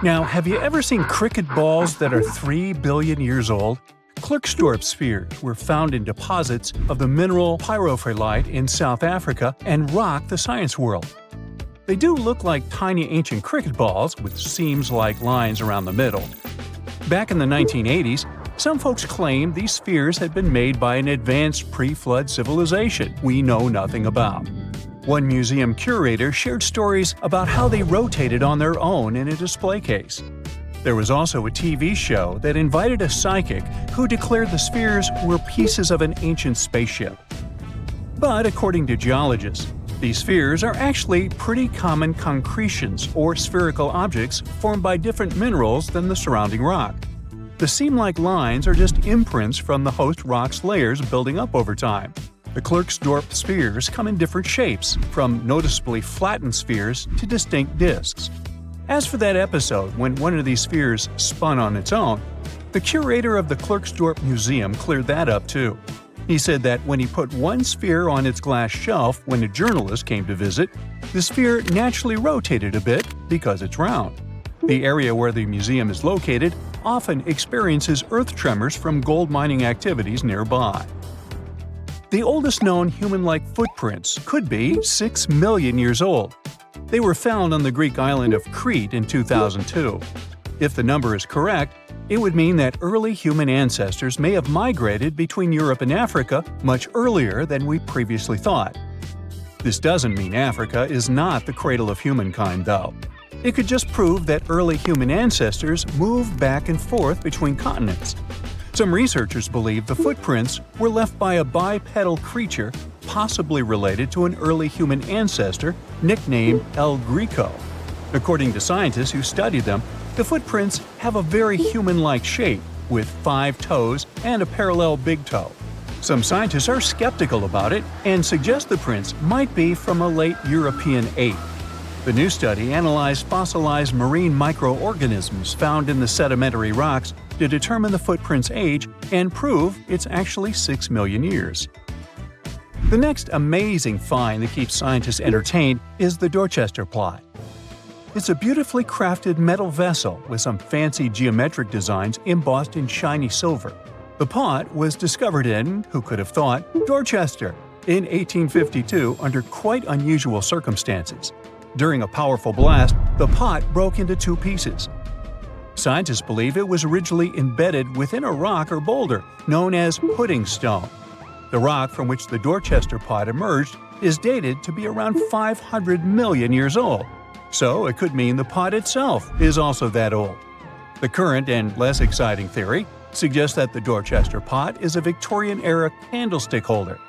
Now, have you ever seen cricket balls that are 3 billion years old? Klerksdorp spheres were found in deposits of the mineral pyrophyllite in South Africa and rock the science world. They do look like tiny ancient cricket balls with seams-like lines around the middle. Back in the 1980s, some folks claimed these spheres had been made by an advanced pre-flood civilization we know nothing about. One museum curator shared stories about how they rotated on their own in a display case. There was also a TV show that invited a psychic who declared the spheres were pieces of an ancient spaceship. But according to geologists, these spheres are actually pretty common concretions or spherical objects formed by different minerals than the surrounding rock. The seam-like lines are just imprints from the host rock's layers building up over time. The Klerksdorp spheres come in different shapes, from noticeably flattened spheres to distinct discs. As for that episode when one of these spheres spun on its own, the curator of the Klerksdorp Museum cleared that up too. He said that when he put one sphere on its glass shelf when a journalist came to visit, the sphere naturally rotated a bit because it's round. The area where the museum is located often experiences earth tremors from gold mining activities nearby. The oldest known human-like footprints could be 6 million years old. They were found on the Greek island of Crete in 2002. If the number is correct, it would mean that early human ancestors may have migrated between Europe and Africa much earlier than we previously thought. This doesn't mean Africa is not the cradle of humankind, though. It could just prove that early human ancestors moved back and forth between continents. Some researchers believe the footprints were left by a bipedal creature possibly related to an early human ancestor nicknamed El Greco. According to scientists who studied them, the footprints have a very human-like shape, with 5 toes and a parallel big toe. Some scientists are skeptical about it and suggest the prints might be from a late European ape. The new study analyzed fossilized marine microorganisms found in the sedimentary rocks to determine the footprint's age and prove it's actually 6 million years. The next amazing find that keeps scientists entertained is the Dorchester plot. It's a beautifully crafted metal vessel with some fancy geometric designs embossed in shiny silver. The pot was discovered in, who could have thought, Dorchester in 1852 under quite unusual circumstances. During a powerful blast, the pot broke into 2 pieces. Scientists believe it was originally embedded within a rock or boulder known as pudding stone. The rock from which the Dorchester pot emerged is dated to be around 500 million years old. So it could mean the pot itself is also that old. The current and less exciting theory suggests that the Dorchester pot is a Victorian-era candlestick holder.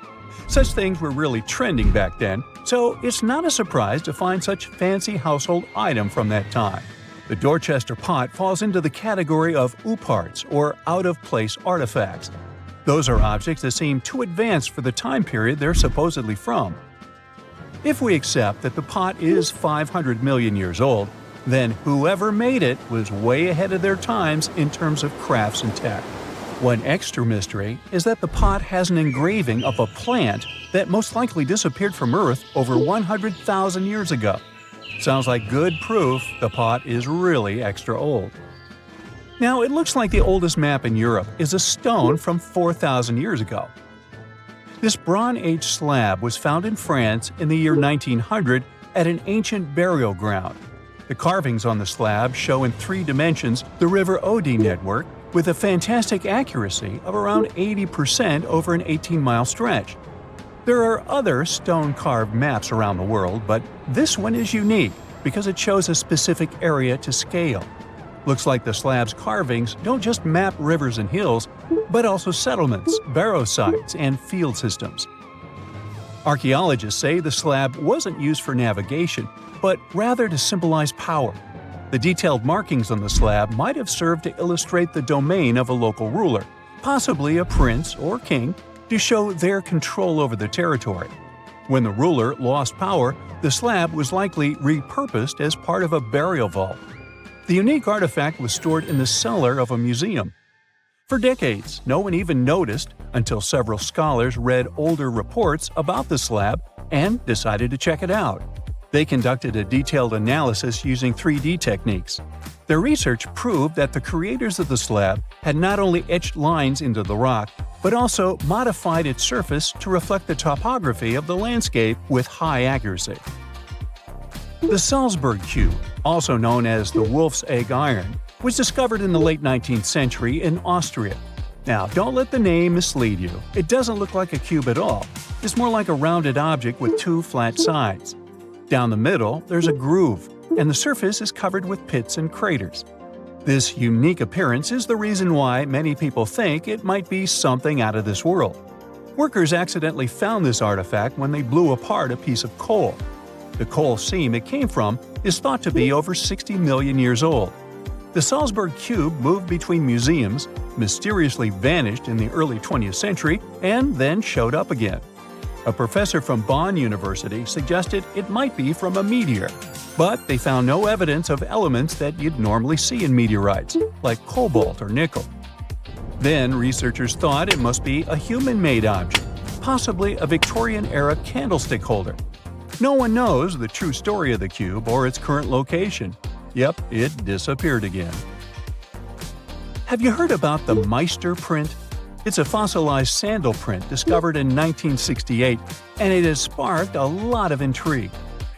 Such things were really trending back then, so it's not a surprise to find such fancy household item from that time. The Dorchester pot falls into the category of ooparts, or out-of-place artifacts. Those are objects that seem too advanced for the time period they're supposedly from. If we accept that the pot is 500 million years old, then whoever made it was way ahead of their times in terms of crafts and tech. One extra mystery is that the pot has an engraving of a plant that most likely disappeared from Earth over 100,000 years ago. Sounds like good proof the pot is really extra old. Now, it looks like the oldest map in Europe is a stone from 4,000 years ago. This Bronze Age slab was found in France in the year 1900 at an ancient burial ground. The carvings on the slab show in 3 dimensions the River Odey network with a fantastic accuracy of around 80% over an 18-mile stretch. There are other stone-carved maps around the world, but this one is unique because it shows a specific area to scale. Looks like the slab's carvings don't just map rivers and hills, but also settlements, barrow sites, and field systems. Archaeologists say the slab wasn't used for navigation, but rather to symbolize power. The detailed markings on the slab might have served to illustrate the domain of a local ruler, possibly a prince or king, to show their control over the territory. When the ruler lost power, the slab was likely repurposed as part of a burial vault. The unique artifact was stored in the cellar of a museum. For decades, no one even noticed until several scholars read older reports about the slab and decided to check it out. They conducted a detailed analysis using 3D techniques. Their research proved that the creators of the slab had not only etched lines into the rock, but also modified its surface to reflect the topography of the landscape with high accuracy. The Salsburg cube, also known as the wolf's egg iron, was discovered in the late 19th century in Austria. Now, don't let the name mislead you. It doesn't look like a cube at all. It's more like a rounded object with two flat sides. Down the middle, there's a groove, and the surface is covered with pits and craters. This unique appearance is the reason why many people think it might be something out of this world. Workers accidentally found this artifact when they blew apart a piece of coal. The coal seam it came from is thought to be over 60 million years old. The Salzburg cube moved between museums, mysteriously vanished in the early 20th century, and then showed up again. A professor from Bonn University suggested it might be from a meteor, but they found no evidence of elements that you'd normally see in meteorites, like cobalt or nickel. Then researchers thought it must be a human-made object, possibly a Victorian-era candlestick holder. No one knows the true story of the cube or its current location. Yep, it disappeared again. Have you heard about the Meister print? It's a fossilized sandal print discovered in 1968, and it has sparked a lot of intrigue.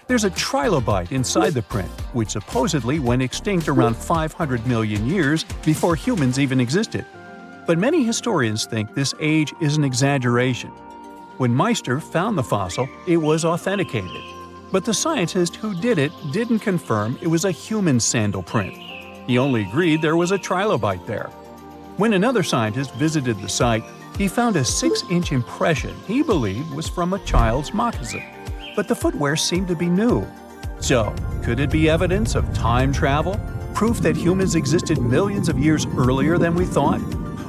There's a trilobite inside the print, which supposedly went extinct around 500 million years before humans even existed. But many historians think this age is an exaggeration. When Meister found the fossil, it was authenticated. But the scientist who did it didn't confirm it was a human sandal print. He only agreed there was a trilobite there. When another scientist visited the site, he found a 6-inch impression he believed was from a child's moccasin. But the footwear seemed to be new. So, could it be evidence of time travel? Proof that humans existed millions of years earlier than we thought?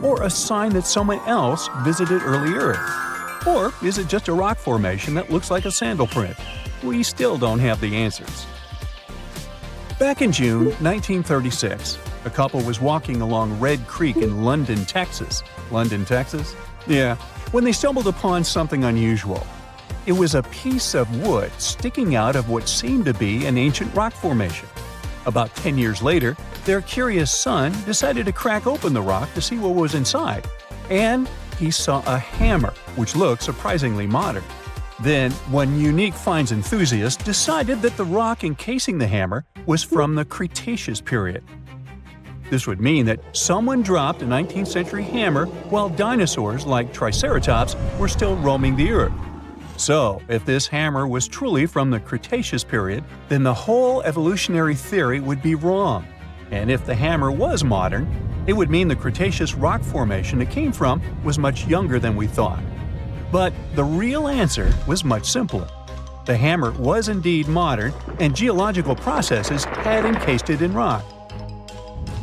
Or a sign that someone else visited early Earth? Or is it just a rock formation that looks like a sandal print? We still don't have the answers. Back in June 1936, a couple was walking along Red Creek in London, Texas. London, Texas? Yeah, when they stumbled upon something unusual. It was a piece of wood sticking out of what seemed to be an ancient rock formation. About 10 years later, their curious son decided to crack open the rock to see what was inside. And he saw a hammer, which looked surprisingly modern. Then, one unique finds enthusiast decided that the rock encasing the hammer was from the Cretaceous period. This would mean that someone dropped a 19th century hammer while dinosaurs like Triceratops were still roaming the earth. So, if this hammer was truly from the Cretaceous period, then the whole evolutionary theory would be wrong. And if the hammer was modern, it would mean the Cretaceous rock formation it came from was much younger than we thought. But the real answer was much simpler. The hammer was indeed modern, and geological processes had encased it in rock.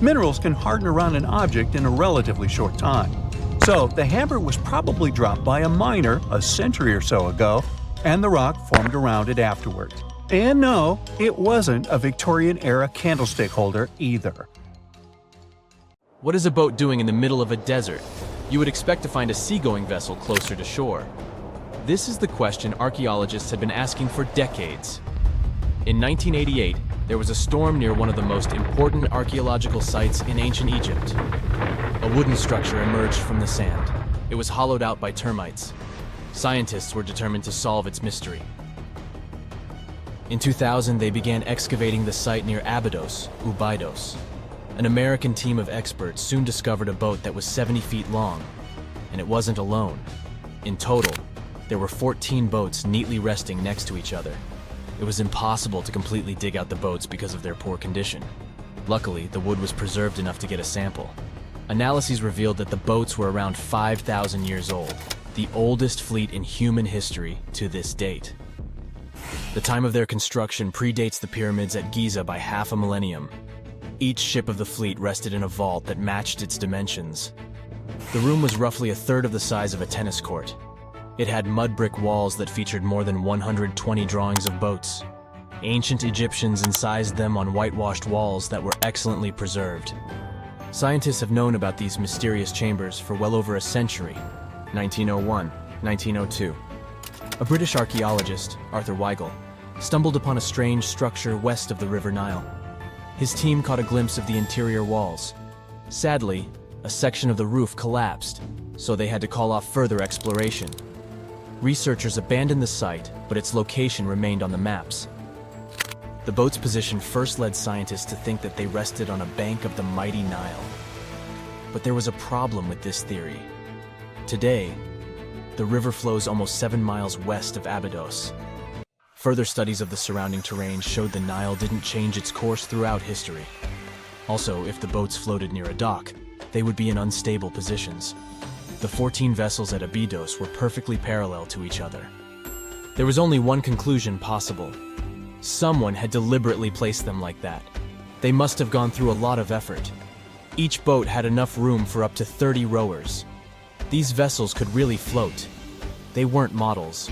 Minerals can harden around an object in a relatively short time. So the hammer was probably dropped by a miner a century or so ago, and the rock formed around it afterwards. And no, it wasn't a Victorian-era candlestick holder either. What is a boat doing in the middle of a desert? You would expect to find a seagoing vessel closer to shore. This is the question archaeologists have been asking for decades. In 1988, there was a storm near one of the most important archaeological sites in ancient Egypt. A wooden structure emerged from the sand. It was hollowed out by termites. Scientists were determined to solve its mystery. In 2000, they began excavating the site near Abydos, Ubidos. An American team of experts soon discovered a boat that was 70 feet long, and it wasn't alone. In total, there were 14 boats neatly resting next to each other. It was impossible to completely dig out the boats because of their poor condition. Luckily, the wood was preserved enough to get a sample. Analyses revealed that the boats were around 5,000 years old, the oldest fleet in human history to this date. The time of their construction predates the pyramids at Giza by half a millennium. Each ship of the fleet rested in a vault that matched its dimensions. The room was roughly a third of the size of a tennis court. It had mud brick walls that featured more than 120 drawings of boats. Ancient Egyptians incised them on whitewashed walls that were excellently preserved. Scientists have known about these mysterious chambers for well over a century. 1901, 1902. A British archaeologist, Arthur Weigel, stumbled upon a strange structure west of the River Nile. His team caught a glimpse of the interior walls. Sadly, a section of the roof collapsed, so they had to call off further exploration. Researchers abandoned the site, but its location remained on the maps. The boat's position first led scientists to think that they rested on a bank of the mighty Nile. But there was a problem with this theory. Today, the river flows almost 7 miles west of Abydos. Further studies of the surrounding terrain showed the Nile didn't change its course throughout history. Also, if the boats floated near a dock, they would be in unstable positions. The 14 vessels at Abydos were perfectly parallel to each other. There was only one conclusion possible. Someone had deliberately placed them like that. They must have gone through a lot of effort. Each boat had enough room for up to 30 rowers. These vessels could really float. They weren't models,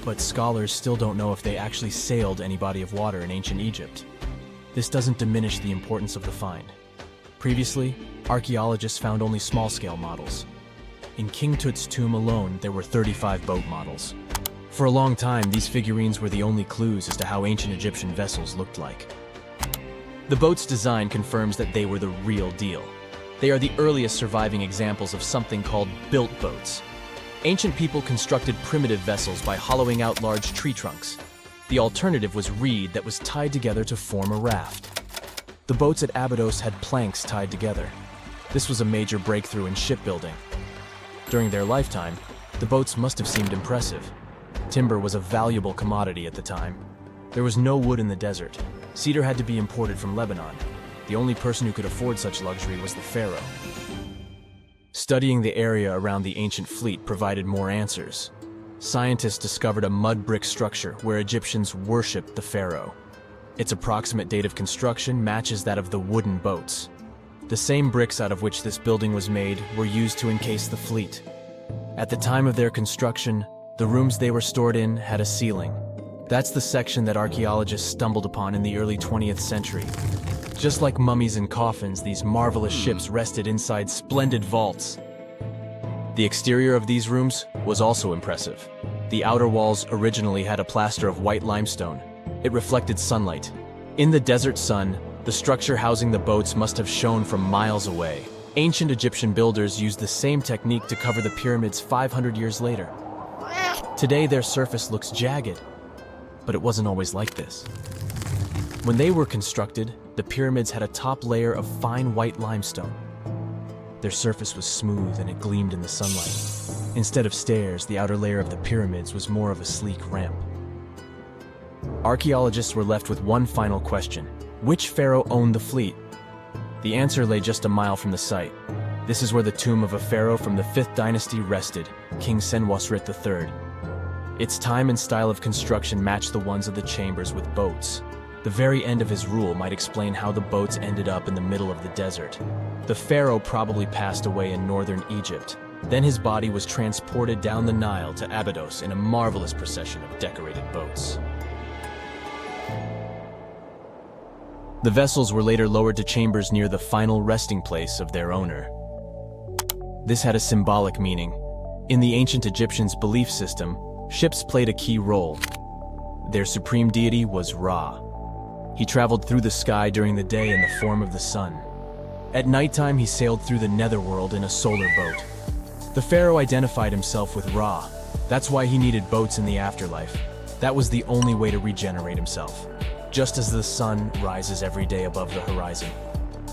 but scholars still don't know if they actually sailed any body of water in ancient Egypt. This doesn't diminish the importance of the find. Previously, archaeologists found only small-scale models. In King Tut's tomb alone, there were 35 boat models. For a long time, these figurines were the only clues as to how ancient Egyptian vessels looked like. The boat's design confirms that they were the real deal. They are the earliest surviving examples of something called built boats. Ancient people constructed primitive vessels by hollowing out large tree trunks. The alternative was reed that was tied together to form a raft. The boats at Abydos had planks tied together. This was a major breakthrough in shipbuilding. During their lifetime, the boats must have seemed impressive. Timber was a valuable commodity at the time. There was no wood in the desert. Cedar had to be imported from Lebanon. The only person who could afford such luxury was the pharaoh. Studying the area around the ancient fleet provided more answers. Scientists discovered a mud brick structure where Egyptians worshipped the pharaoh. Its approximate date of construction matches that of the wooden boats. The same bricks out of which this building was made were used to encase the fleet. At the time of their construction, the rooms they were stored in had a ceiling. That's the section that archaeologists stumbled upon in the early 20th century. Just like mummies and coffins, these marvelous ships rested inside splendid vaults. The exterior of these rooms was also impressive. The outer walls originally had a plaster of white limestone. It reflected sunlight. In the desert sun, the structure housing the boats must have shone from miles away. Ancient Egyptian builders used the same technique to cover the pyramids 500 years later. Today, their surface looks jagged, but it wasn't always like this. When they were constructed, the pyramids had a top layer of fine white limestone. Their surface was smooth and it gleamed in the sunlight. Instead of stairs, the outer layer of the pyramids was more of a sleek ramp. Archaeologists were left with one final question. Which pharaoh owned the fleet? The answer lay just a mile from the site. This is where the tomb of a pharaoh from the 5th dynasty rested, King Senwosret III. Its time and style of construction matched the ones of the chambers with boats. The very end of his rule might explain how the boats ended up in the middle of the desert. The pharaoh probably passed away in northern Egypt. Then his body was transported down the Nile to Abydos in a marvelous procession of decorated boats. The vessels were later lowered to chambers near the final resting place of their owner. This had a symbolic meaning. In the ancient Egyptians' belief system, ships played a key role. Their supreme deity was Ra. He traveled through the sky during the day in the form of the sun. At nighttime, he sailed through the netherworld in a solar boat. The pharaoh identified himself with Ra. That's why he needed boats in the afterlife. That was the only way to regenerate himself. Just as the sun rises every day above the horizon.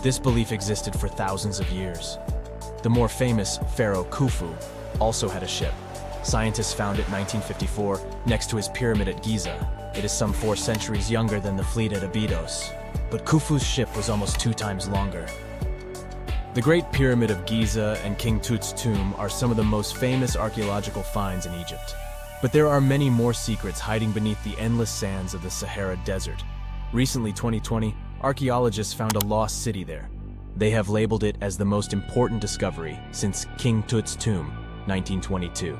This belief existed for thousands of years. The more famous Pharaoh Khufu also had a ship. Scientists found it in 1954 next to his pyramid at Giza. It is some 4 centuries younger than the fleet at Abydos, but Khufu's ship was almost 2 times longer. The Great Pyramid of Giza and King Tut's tomb are some of the most famous archaeological finds in Egypt. But there are many more secrets hiding beneath the endless sands of the Sahara Desert. Recently, 2020, archaeologists found a lost city there. They have labeled it as the most important discovery since King Tut's tomb, 1922.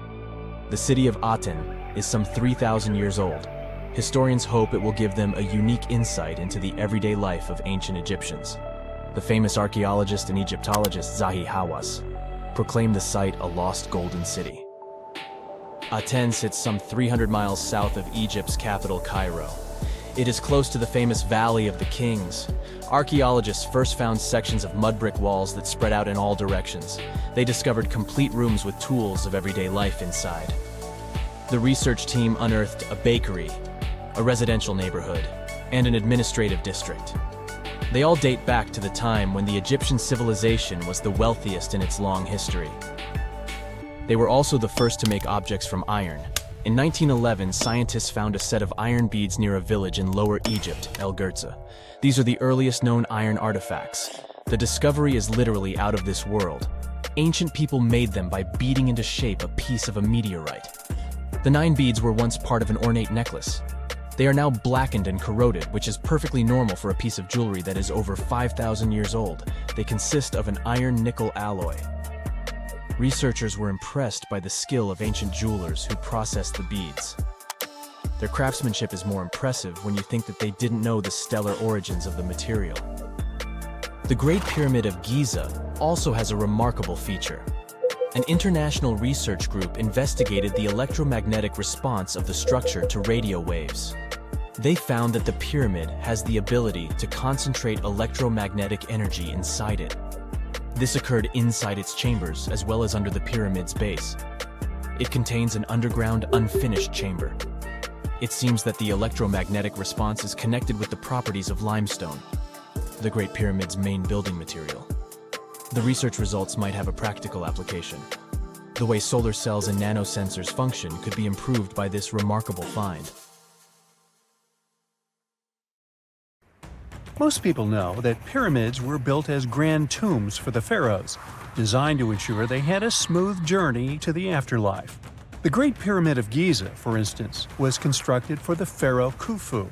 The city of Aten is some 3,000 years old. Historians hope it will give them a unique insight into the everyday life of ancient Egyptians. The famous archaeologist and Egyptologist Zahi Hawass proclaimed the site a lost golden city. Aten sits some 300 miles south of Egypt's capital, Cairo. It is close to the famous Valley of the Kings. Archaeologists first found sections of mud brick walls that spread out in all directions. They discovered complete rooms with tools of everyday life inside. The research team unearthed a bakery, a residential neighborhood, and an administrative district. They all date back to the time when the Egyptian civilization was the wealthiest in its long history. They were also the first to make objects from iron. In 1911, scientists found a set of iron beads near a village in Lower Egypt, El Girza. These are the earliest known iron artifacts. The discovery is literally out of this world. Ancient people made them by beating into shape a piece of a meteorite. The 9 beads were once part of an ornate necklace. They are now blackened and corroded, which is perfectly normal for a piece of jewelry that is over 5,000 years old. They consist of an iron-nickel alloy. Researchers were impressed by the skill of ancient jewelers who processed the beads. Their craftsmanship is more impressive when you think that they didn't know the stellar origins of the material. The Great Pyramid of Giza also has a remarkable feature. An international research group investigated the electromagnetic response of the structure to radio waves. They found that the pyramid has the ability to concentrate electromagnetic energy inside it. This occurred inside its chambers as well as under the pyramid's base. It contains an underground, unfinished chamber. It seems that the electromagnetic response is connected with the properties of limestone, the Great Pyramid's main building material. The research results might have a practical application. The way solar cells and nanosensors function could be improved by this remarkable find. Most people know that pyramids were built as grand tombs for the pharaohs, designed to ensure they had a smooth journey to the afterlife. The Great Pyramid of Giza, for instance, was constructed for the pharaoh Khufu.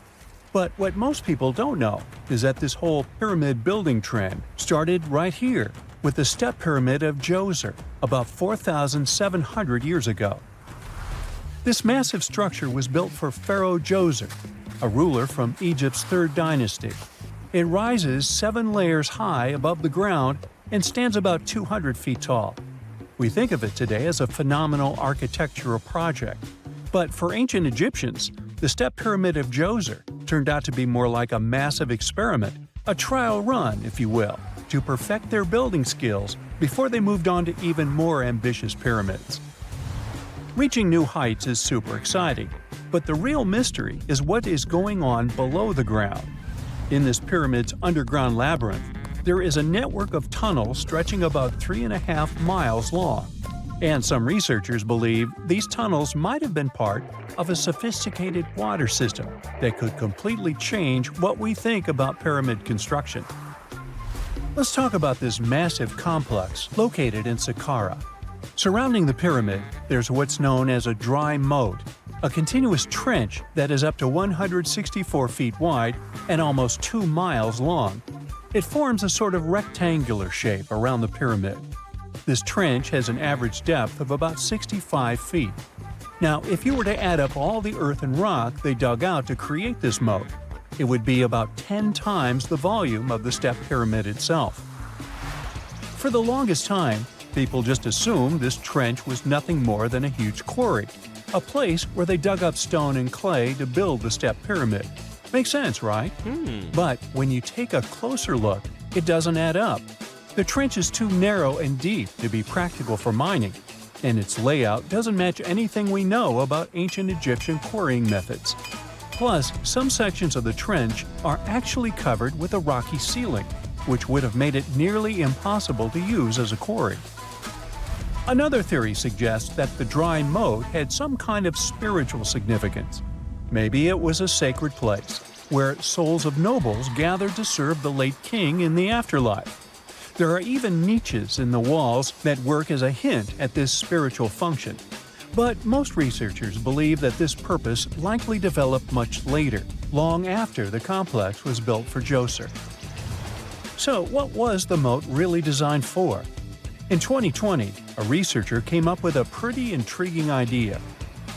But what most people don't know is that this whole pyramid building trend started right here with the step pyramid of Djoser about 4,700 years ago. This massive structure was built for Pharaoh Djoser, a ruler from Egypt's 3rd dynasty. It rises 7 layers high above the ground and stands about 200 feet tall. We think of it today as a phenomenal architectural project. But for ancient Egyptians, the step pyramid of Djoser turned out to be more like a massive experiment, a trial run, if you will, to perfect their building skills before they moved on to even more ambitious pyramids. Reaching new heights is super exciting, but the real mystery is what is going on below the ground. In this pyramid's underground labyrinth, there is a network of tunnels stretching about 3.5 miles long. And some researchers believe these tunnels might have been part of a sophisticated water system that could completely change what we think about pyramid construction. Let's talk about this massive complex located in Saqqara. Surrounding the pyramid, there's what's known as a dry moat, a continuous trench that is up to 164 feet wide and almost 2 miles long. It forms a sort of rectangular shape around the pyramid. This trench has an average depth of about 65 feet. Now, if you were to add up all the earth and rock they dug out to create this moat, it would be about 10 times the volume of the step pyramid itself. For the longest time, people just assumed this trench was nothing more than a huge quarry, a place where they dug up stone and clay to build the step pyramid. Makes sense, right? But when you take a closer look, it doesn't add up. The trench is too narrow and deep to be practical for mining, and its layout doesn't match anything we know about ancient Egyptian quarrying methods. Plus, some sections of the trench are actually covered with a rocky ceiling, which would have made it nearly impossible to use as a quarry. Another theory suggests that the dry moat had some kind of spiritual significance. Maybe it was a sacred place, where souls of nobles gathered to serve the late king in the afterlife. There are even niches in the walls that work as a hint at this spiritual function. But most researchers believe that this purpose likely developed much later, long after the complex was built for Djoser. So, what was the moat really designed for? In 2020, a researcher came up with a pretty intriguing idea.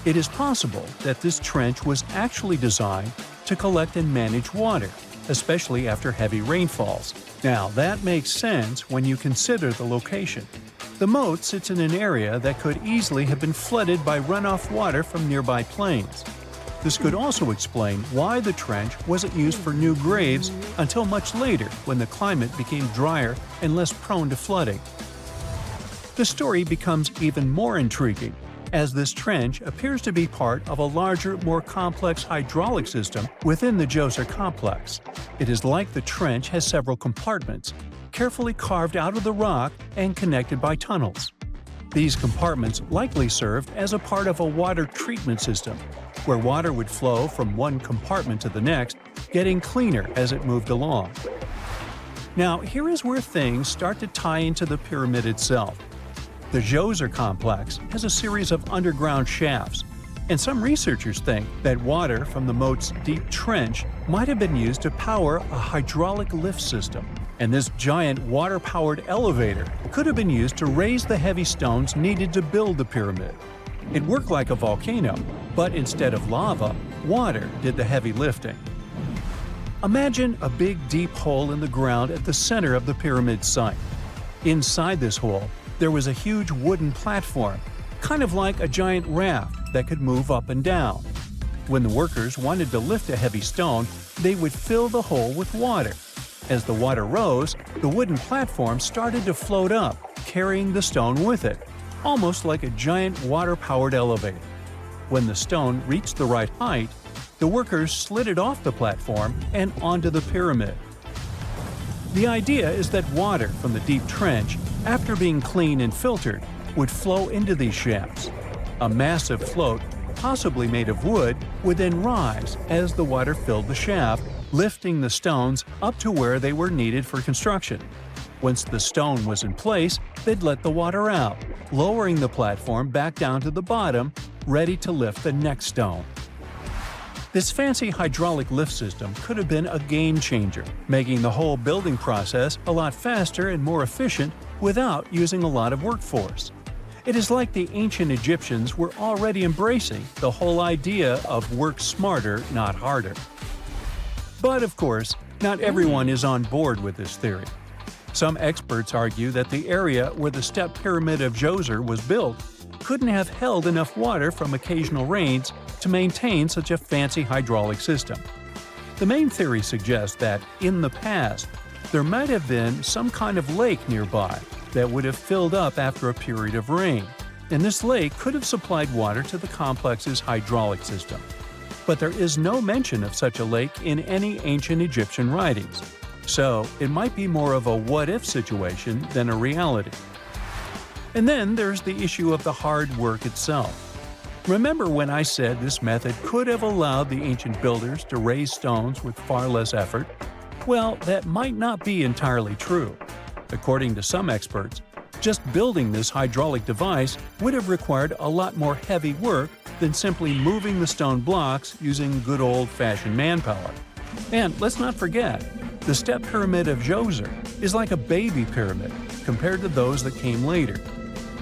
It is possible that this trench was actually designed to collect and manage water, especially after heavy rainfalls. Now, that makes sense when you consider the location. The moat sits in an area that could easily have been flooded by runoff water from nearby plains. This could also explain why the trench wasn't used for new graves until much later when the climate became drier and less prone to flooding. The story becomes even more intriguing as this trench appears to be part of a larger, more complex hydraulic system within the Djoser complex. It is like the trench has several compartments, carefully carved out of the rock and connected by tunnels. These compartments likely served as a part of a water treatment system, where water would flow from one compartment to the next, getting cleaner as it moved along. Now, here is where things start to tie into the pyramid itself. The Djoser complex has a series of underground shafts, and some researchers think that water from the moat's deep trench might have been used to power a hydraulic lift system. And this giant water-powered elevator could have been used to raise the heavy stones needed to build the pyramid. It worked like a volcano, but instead of lava, water did the heavy lifting. Imagine a big deep hole in the ground at the center of the pyramid site. Inside this hole, there was a huge wooden platform, kind of like a giant raft that could move up and down. When the workers wanted to lift a heavy stone, they would fill the hole with water. As the water rose, the wooden platform started to float up, carrying the stone with it, almost like a giant water-powered elevator. When the stone reached the right height, the workers slid it off the platform and onto the pyramid. The idea is that water from the deep trench, after being cleaned and filtered, would flow into these shafts. A massive float, possibly made of wood, would then rise as the water filled the shaft, lifting the stones up to where they were needed for construction. Once the stone was in place, they'd let the water out, lowering the platform back down to the bottom, ready to lift the next stone. This fancy hydraulic lift system could have been a game changer, making the whole building process a lot faster and more efficient without using a lot of workforce. It is like the ancient Egyptians were already embracing the whole idea of work smarter, not harder. But of course, not everyone is on board with this theory. Some experts argue that the area where the step pyramid of Djoser was built couldn't have held enough water from occasional rains to maintain such a fancy hydraulic system. The main theory suggests that, in the past, there might have been some kind of lake nearby that would have filled up after a period of rain, and this lake could have supplied water to the complex's hydraulic system. But there is no mention of such a lake in any ancient Egyptian writings, so it might be more of a what-if situation than a reality. And then there's the issue of the hard work itself. Remember when I said this method could have allowed the ancient builders to raise stones with far less effort? Well, that might not be entirely true. According to some experts, just building this hydraulic device would have required a lot more heavy work than simply moving the stone blocks using good old-fashioned manpower. And let's not forget, the step pyramid of Djoser is like a baby pyramid compared to those that came later.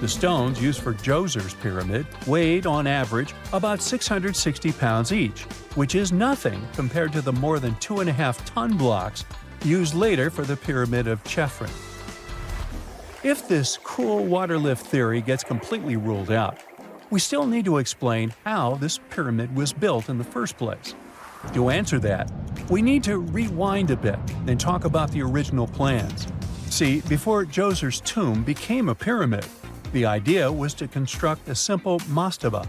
The stones used for Djoser's pyramid weighed, on average, about 660 pounds each, which is nothing compared to the more than 2.5-ton blocks used later for the pyramid of Chephren. If this cool water lift theory gets completely ruled out, we still need to explain how this pyramid was built in the first place. To answer that, we need to rewind a bit and talk about the original plans. See, before Djoser's tomb became a pyramid, the idea was to construct a simple mastaba.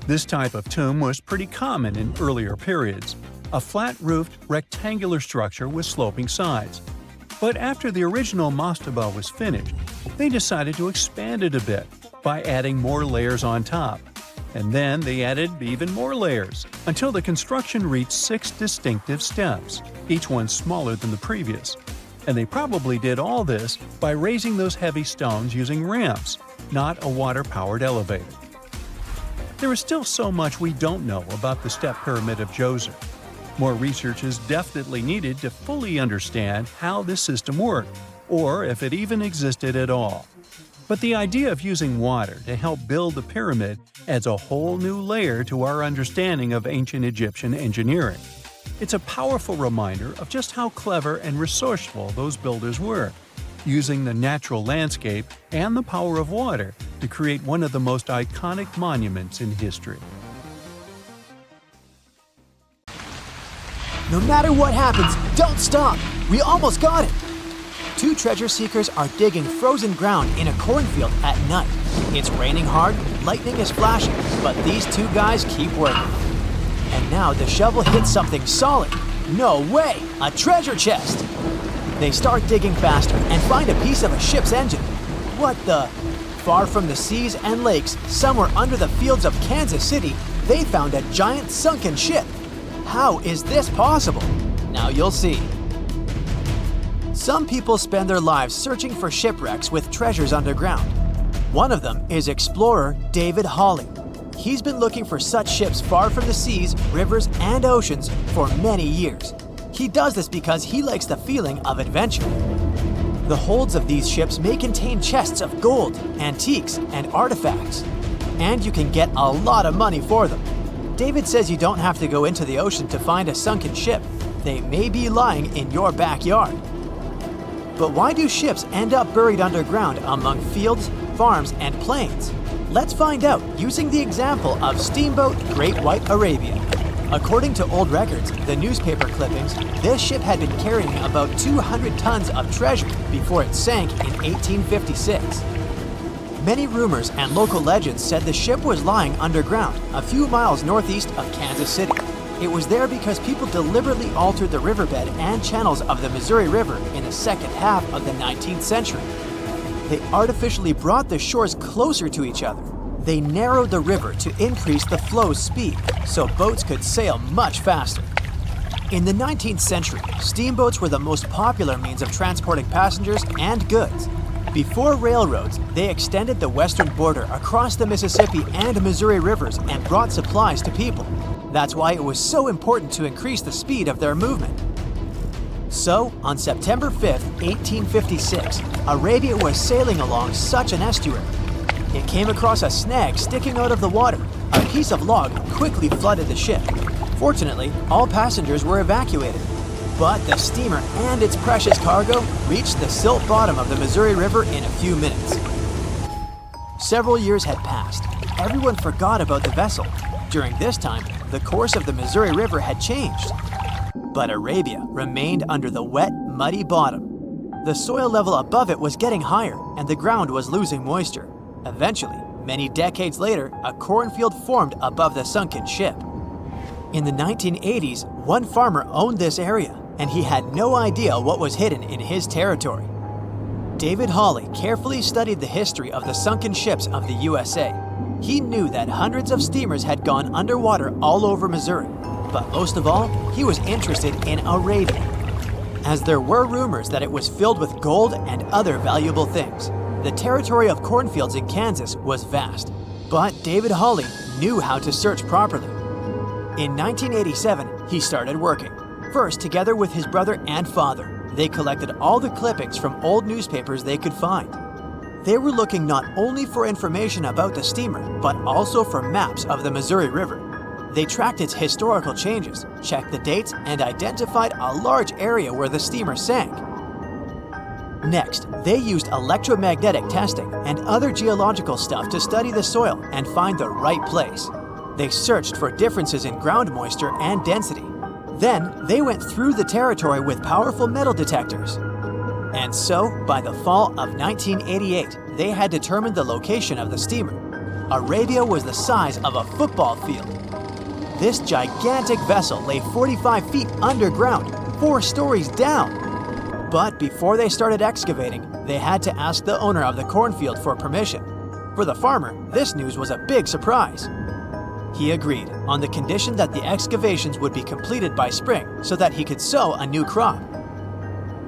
This type of tomb was pretty common in earlier periods, a flat-roofed, rectangular structure with sloping sides. But after the original mastaba was finished, they decided to expand it a bit by adding more layers on top. And then they added even more layers, until the construction reached 6 distinctive steps, each one smaller than the previous. And they probably did all this by raising those heavy stones using ramps, not a water-powered elevator. There is still so much we don't know about the step pyramid of Djoser. More research is definitely needed to fully understand how this system worked, or if it even existed at all. But the idea of using water to help build the pyramid adds a whole new layer to our understanding of ancient Egyptian engineering. It's a powerful reminder of just how clever and resourceful those builders were, using the natural landscape and the power of water to create one of the most iconic monuments in history. No matter what happens, don't stop! We almost got it! Two treasure seekers are digging frozen ground in a cornfield at night. It's raining hard, lightning is flashing, but these two guys keep working. And now the shovel hits something solid. No way! A treasure chest! They start digging faster and find a piece of a ship's engine. What the? Far from the seas and lakes, somewhere under the fields of Kansas City, they found a giant sunken ship. How is this possible? Now you'll see. Some people spend their lives searching for shipwrecks with treasures underground. One of them is explorer David Hawley. He's been looking for such ships far from the seas, rivers, and oceans for many years. He does this because he likes the feeling of adventure. The holds of these ships may contain chests of gold, antiques, and artifacts. And you can get a lot of money for them. David says you don't have to go into the ocean to find a sunken ship. They may be lying in your backyard. But why do ships end up buried underground among fields, farms, and plains? Let's find out using the example of steamboat Great White Arabia. According to old records, the newspaper clippings, this ship had been carrying about 200 tons of treasure before it sank in 1856. Many rumors and local legends said the ship was lying underground a few miles northeast of Kansas City. It was there because people deliberately altered the riverbed and channels of the Missouri River in the second half of the 19th century. They artificially brought the shores closer to each other. They narrowed the river to increase the flow's speed, so boats could sail much faster. In the 19th century, steamboats were the most popular means of transporting passengers and goods. Before railroads, they extended the western border across the Mississippi and Missouri rivers and brought supplies to people. That's why it was so important to increase the speed of their movement. So, on September 5, 1856, Arabia was sailing along such an estuary. It came across a snag sticking out of the water. A piece of log quickly flooded the ship. Fortunately, all passengers were evacuated. But the steamer and its precious cargo reached the silt bottom of the Missouri River in a few minutes. Several years had passed. Everyone forgot about the vessel. During this time, the course of the Missouri River had changed. But Arabia remained under the wet, muddy bottom. The soil level above it was getting higher, and the ground was losing moisture. Eventually, many decades later, a cornfield formed above the sunken ship. In the 1980s, one farmer owned this area, and he had no idea what was hidden in his territory. David Hawley carefully studied the history of the sunken ships of the USA. He knew that hundreds of steamers had gone underwater all over Missouri, but most of all, he was interested in Arabia, as there were rumors that it was filled with gold and other valuable things. The territory of cornfields in Kansas was vast, but David Hawley knew how to search properly. In 1987, he started working. First, together with his brother and father, they collected all the clippings from old newspapers they could find. They were looking not only for information about the steamer, but also for maps of the Missouri River. They tracked its historical changes, checked the dates, and identified a large area where the steamer sank. Next, they used electromagnetic testing and other geological stuff to study the soil and find the right place. They searched for differences in ground moisture and density. Then, they went through the territory with powerful metal detectors. And so, by the fall of 1988, they had determined the location of the steamer. Arabia was the size of a football field. This gigantic vessel lay 45 feet underground, 4 stories down. But before they started excavating, they had to ask the owner of the cornfield for permission. For the farmer, this news was a big surprise. He agreed, on the condition that the excavations would be completed by spring so that he could sow a new crop.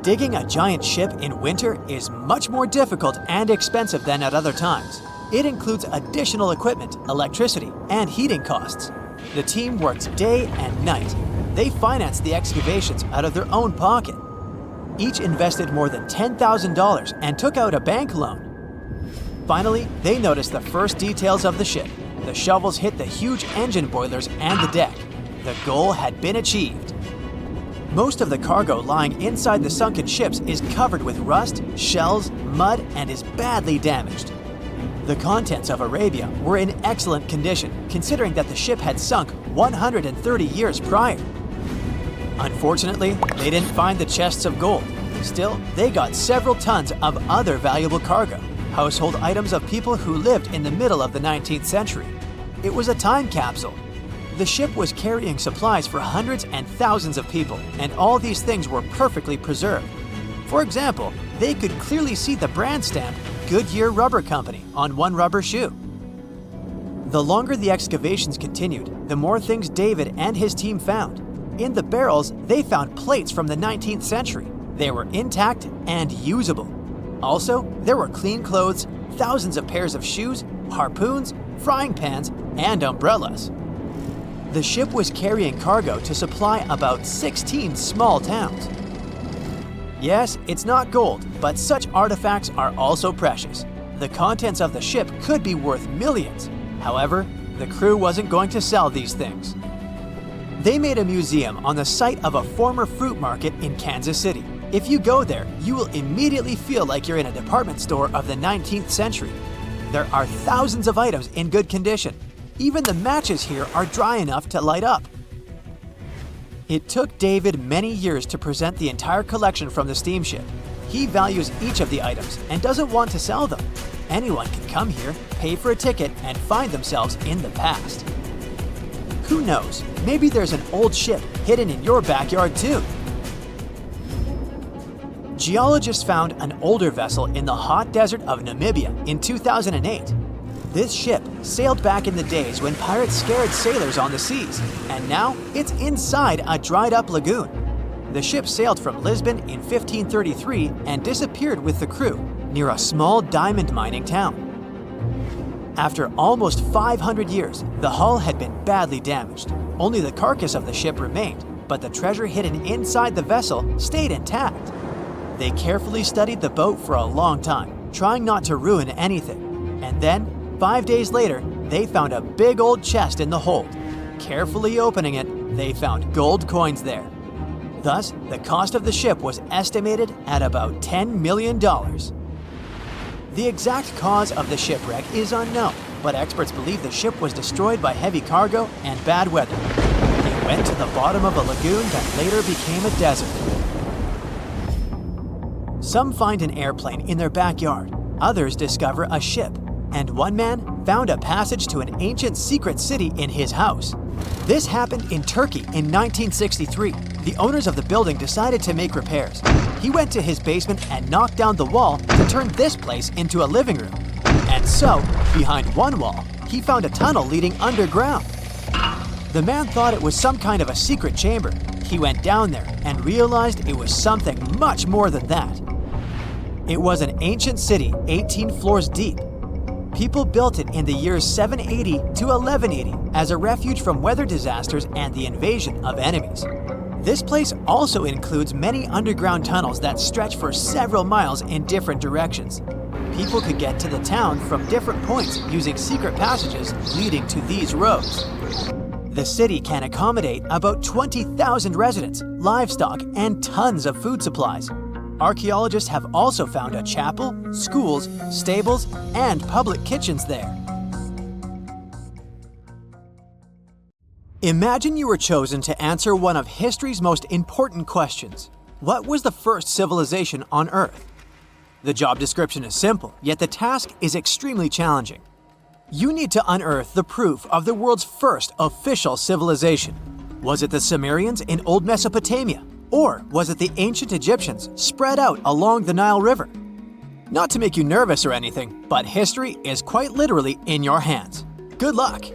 Digging a giant ship in winter is much more difficult and expensive than at other times. It includes additional equipment, electricity, and heating costs. The team worked day and night. They financed the excavations out of their own pocket. Each invested more than $10,000 and took out a bank loan. Finally, they noticed the first details of the ship. The shovels hit the huge engine boilers and the deck. The goal had been achieved. Most of the cargo lying inside the sunken ships is covered with rust, shells, mud, and is badly damaged. The contents of Arabia were in excellent condition, considering that the ship had sunk 130 years prior. Unfortunately, they didn't find the chests of gold. Still, they got several tons of other valuable cargo, household items of people who lived in the middle of the 19th century. It was a time capsule. The ship was carrying supplies for hundreds and thousands of people, and all these things were perfectly preserved. For example, they could clearly see the brand stamp Goodyear Rubber Company on one rubber shoe. The longer the excavations continued, the more things David and his team found. In the barrels, they found plates from the 19th century. They were intact and usable. Also, there were clean clothes, thousands of pairs of shoes, harpoons, frying pans, and umbrellas. The ship was carrying cargo to supply about 16 small towns. Yes, it's not gold, but such artifacts are also precious. The contents of the ship could be worth millions. However, the crew wasn't going to sell these things. They made a museum on the site of a former fruit market in Kansas City. If you go there, you will immediately feel like you're in a department store of the 19th century. There are thousands of items in good condition. Even the matches here are dry enough to light up. It took David many years to present the entire collection from the steamship. He values each of the items and doesn't want to sell them. Anyone can come here, pay for a ticket, and find themselves in the past. Who knows, maybe there's an old ship hidden in your backyard too. Geologists found an older vessel in the hot desert of Namibia in 2008. This ship sailed back in the days when pirates scared sailors on the seas, and now it's inside a dried-up lagoon. The ship sailed from Lisbon in 1533 and disappeared with the crew near a small diamond mining town. After almost 500 years, the hull had been badly damaged. Only the carcass of the ship remained, but the treasure hidden inside the vessel stayed intact. They carefully studied the boat for a long time, trying not to ruin anything. And then, 5 days later, they found a big old chest in the hold. Carefully opening it, they found gold coins there. Thus, the cost of the ship was estimated at about $10 million. The exact cause of the shipwreck is unknown, but experts believe the ship was destroyed by heavy cargo and bad weather. It went to the bottom of a lagoon that later became a desert. Some find an airplane in their backyard, others discover a ship, and one man found a passage to an ancient secret city in his house. This happened in Turkey in 1963. The owners of the building decided to make repairs. He went to his basement and knocked down the wall to turn this place into a living room. And so, behind one wall, he found a tunnel leading underground. The man thought it was some kind of a secret chamber. He went down there and realized it was something much more than that. It was an ancient city 18 floors deep. People built it in the years 780 to 1180 as a refuge from weather disasters and the invasion of enemies. This place also includes many underground tunnels that stretch for several miles in different directions. People could get to the town from different points using secret passages leading to these roads. The city can accommodate about 20,000 residents, livestock, and tons of food supplies. Archaeologists have also found a chapel, schools, stables, and public kitchens there. Imagine you were chosen to answer one of history's most important questions. What was the first civilization on Earth? The job description is simple, yet the task is extremely challenging. You need to unearth the proof of the world's first official civilization. Was it the Sumerians in Old Mesopotamia? Or was it the ancient Egyptians spread out along the Nile River? Not to make you nervous or anything, but history is quite literally in your hands. Good luck!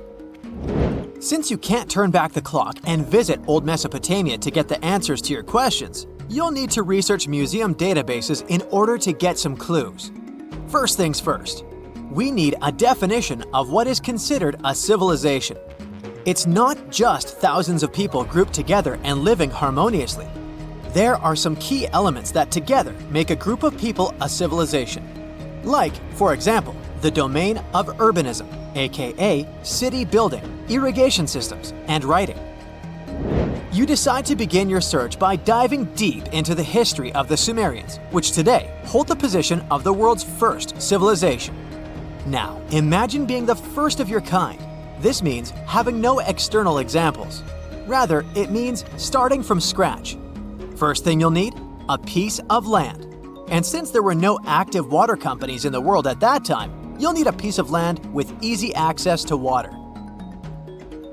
Since you can't turn back the clock and visit Old Mesopotamia to get the answers to your questions, you'll need to research museum databases in order to get some clues. First things first, we need a definition of what is considered a civilization. It's not just thousands of people grouped together and living harmoniously. There are some key elements that together make a group of people a civilization. Like, for example, the domain of urbanism, aka city building, irrigation systems, and writing. You decide to begin your search by diving deep into the history of the Sumerians, which today hold the position of the world's first civilization. Now, imagine being the first of your kind. This means having no external examples. Rather, it means starting from scratch. First thing you'll need? A piece of land. And since there were no active water companies in the world at that time, you'll need a piece of land with easy access to water.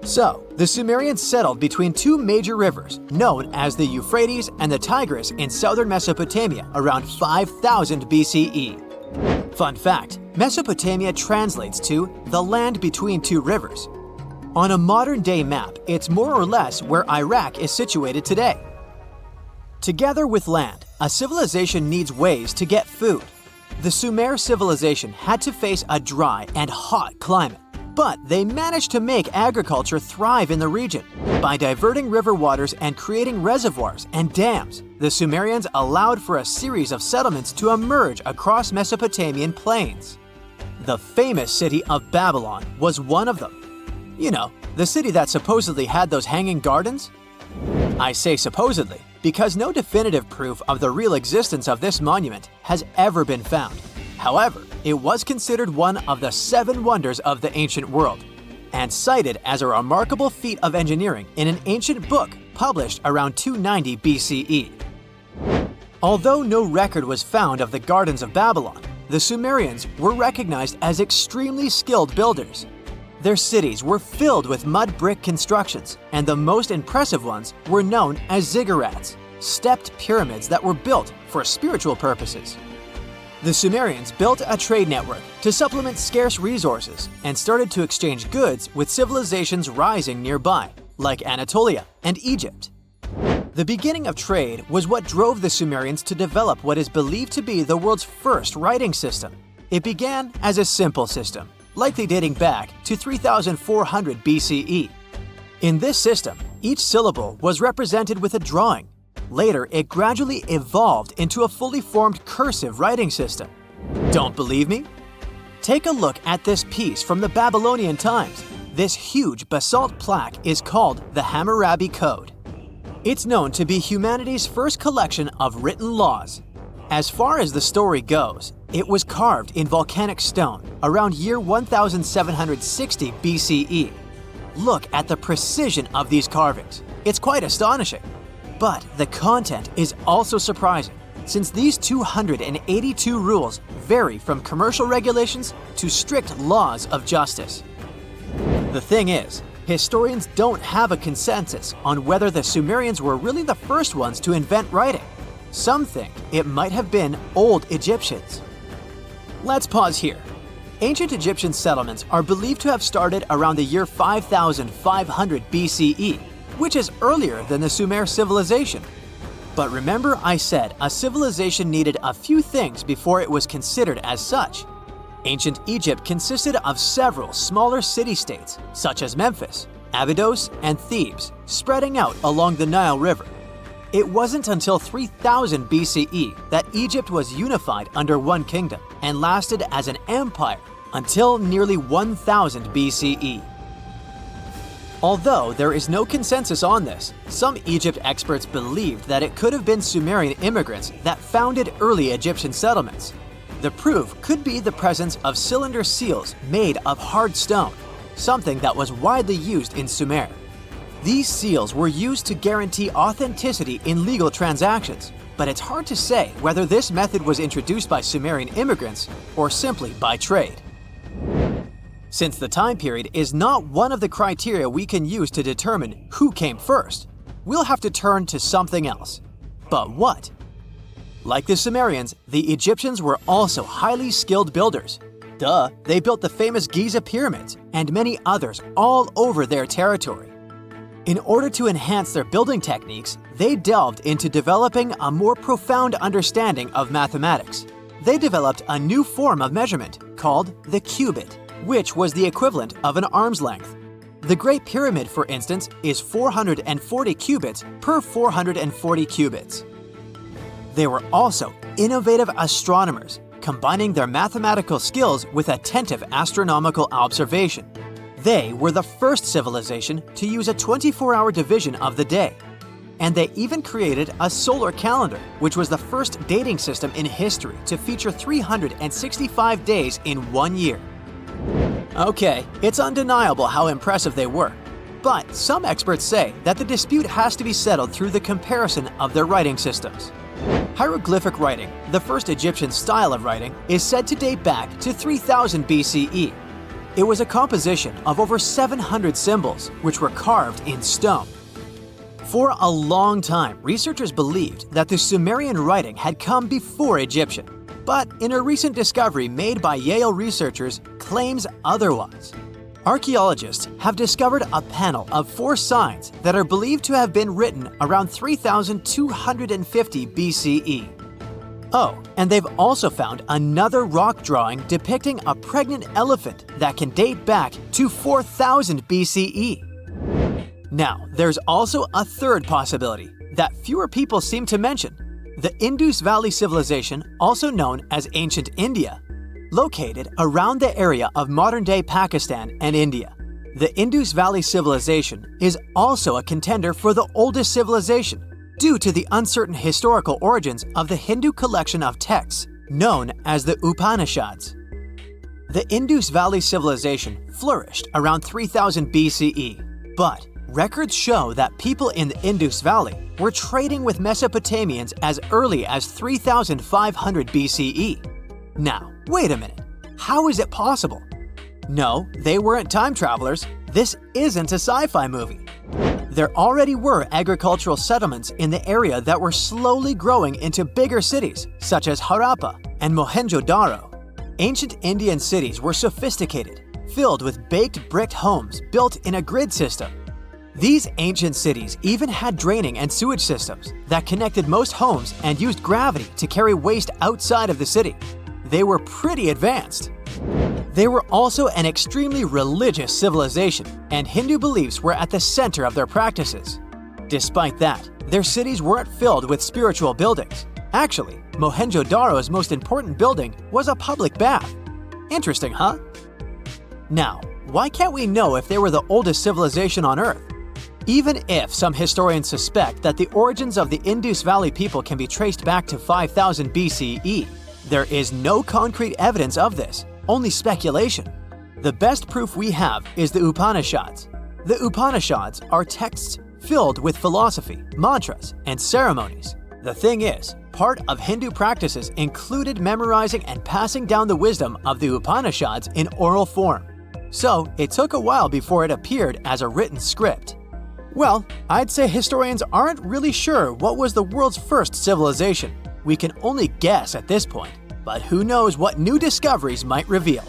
So, the Sumerians settled between two major rivers, known as the Euphrates and the Tigris in southern Mesopotamia around 5000 BCE. Fun fact, Mesopotamia translates to the land between two rivers. On a modern-day map, it's more or less where Iraq is situated today. Together with land, a civilization needs ways to get food. The Sumer civilization had to face a dry and hot climate, but they managed to make agriculture thrive in the region. By diverting river waters and creating reservoirs and dams, the Sumerians allowed for a series of settlements to emerge across Mesopotamian plains. The famous city of Babylon was one of them. You know, the city that supposedly had those hanging gardens? I say supposedly because no definitive proof of the real existence of this monument has ever been found. However, it was considered one of the 7 wonders of the ancient world, and cited as a remarkable feat of engineering in an ancient book published around 290 BCE. Although no record was found of the Gardens of Babylon, the Sumerians were recognized as extremely skilled builders. Their cities were filled with mud brick constructions, and the most impressive ones were known as ziggurats, stepped pyramids that were built for spiritual purposes. The Sumerians built a trade network to supplement scarce resources and started to exchange goods with civilizations rising nearby, like Anatolia and Egypt. The beginning of trade was what drove the Sumerians to develop what is believed to be the world's first writing system. It began as a simple system, likely dating back to 3400 BCE. In this system, each syllable was represented with a drawing. Later, it gradually evolved into a fully formed cursive writing system. Don't believe me? Take a look at this piece from the Babylonian times. This huge basalt plaque is called the Hammurabi Code. It's known to be humanity's first collection of written laws. As far as the story goes, it was carved in volcanic stone around year 1760 BCE. Look at the precision of these carvings. It's quite astonishing. But the content is also surprising, since these 282 rules vary from commercial regulations to strict laws of justice. The thing is, historians don't have a consensus on whether the Sumerians were really the first ones to invent writing. Some think it might have been old Egyptians. Let's pause here. Ancient Egyptian settlements are believed to have started around the year 5500 BCE, which is earlier than the Sumer civilization. But remember I said a civilization needed a few things before it was considered as such. Ancient Egypt consisted of several smaller city-states, such as Memphis, Abydos, and Thebes, spreading out along the Nile River. It wasn't until 3000 BCE that Egypt was unified under one kingdom and lasted as an empire until nearly 1000 BCE. Although there is no consensus on this, some Egypt experts believed that it could have been Sumerian immigrants that founded early Egyptian settlements. The proof could be the presence of cylinder seals made of hard stone, something that was widely used in Sumer. These seals were used to guarantee authenticity in legal transactions, but it's hard to say whether this method was introduced by Sumerian immigrants or simply by trade. Since the time period is not one of the criteria we can use to determine who came first, we'll have to turn to something else. But what? Like the Sumerians, the Egyptians were also highly skilled builders. Duh, they built the famous Giza pyramids and many others all over their territory. In order to enhance their building techniques, they delved into developing a more profound understanding of mathematics. They developed a new form of measurement called the cubit, which was the equivalent of an arm's length. The Great Pyramid, for instance, is 440 cubits per 440 cubits. They were also innovative astronomers, combining their mathematical skills with attentive astronomical observation. They were the first civilization to use a 24-hour division of the day. And they even created a solar calendar, which was the first dating system in history to feature 365 days in one year. Okay, it's undeniable how impressive they were. But some experts say that the dispute has to be settled through the comparison of their writing systems. Hieroglyphic writing, the first Egyptian style of writing, is said to date back to 3000 BCE. It was a composition of over 700 symbols, which were carved in stone. For a long time, researchers believed that the Sumerian writing had come before Egyptian, but in a recent discovery made by Yale researchers claims otherwise. Archaeologists have discovered a panel of 4 signs that are believed to have been written around 3250 BCE. Oh, and they've also found another rock drawing depicting a pregnant elephant that can date back to 4000 BCE. Now, there's also a third possibility that fewer people seem to mention: the Indus Valley Civilization, also known as Ancient India, located around the area of modern-day Pakistan and India. The Indus Valley Civilization is also a contender for the oldest civilization due to the uncertain historical origins of the Hindu collection of texts known as the Upanishads. The Indus Valley Civilization flourished around 3000 BCE, but records show that people in the Indus Valley were trading with Mesopotamians as early as 3500 BCE. Now, wait a minute. How is it possible? No, they weren't time travelers. This isn't a sci-fi movie. There already were agricultural settlements in the area that were slowly growing into bigger cities, such as Harappa and Mohenjo-Daro. Ancient Indian cities were sophisticated, filled with baked brick homes built in a grid system. These ancient cities even had draining and sewage systems that connected most homes and used gravity to carry waste outside of the city. They were pretty advanced. They were also an extremely religious civilization, and Hindu beliefs were at the center of their practices. Despite that, their cities weren't filled with spiritual buildings. Actually, Mohenjo-Daro's most important building was a public bath. Interesting, huh? Now, why can't we know if they were the oldest civilization on Earth? Even if some historians suspect that the origins of the Indus Valley people can be traced back to 5000 BCE, there is no concrete evidence of this, only speculation. The best proof we have is the Upanishads. The Upanishads are texts filled with philosophy, mantras, and ceremonies. The thing is, part of Hindu practices included memorizing and passing down the wisdom of the Upanishads in oral form. So it took a while before it appeared as a written script. Well, I'd say historians aren't really sure what was the world's first civilization. We can only guess at this point, but who knows what new discoveries might reveal.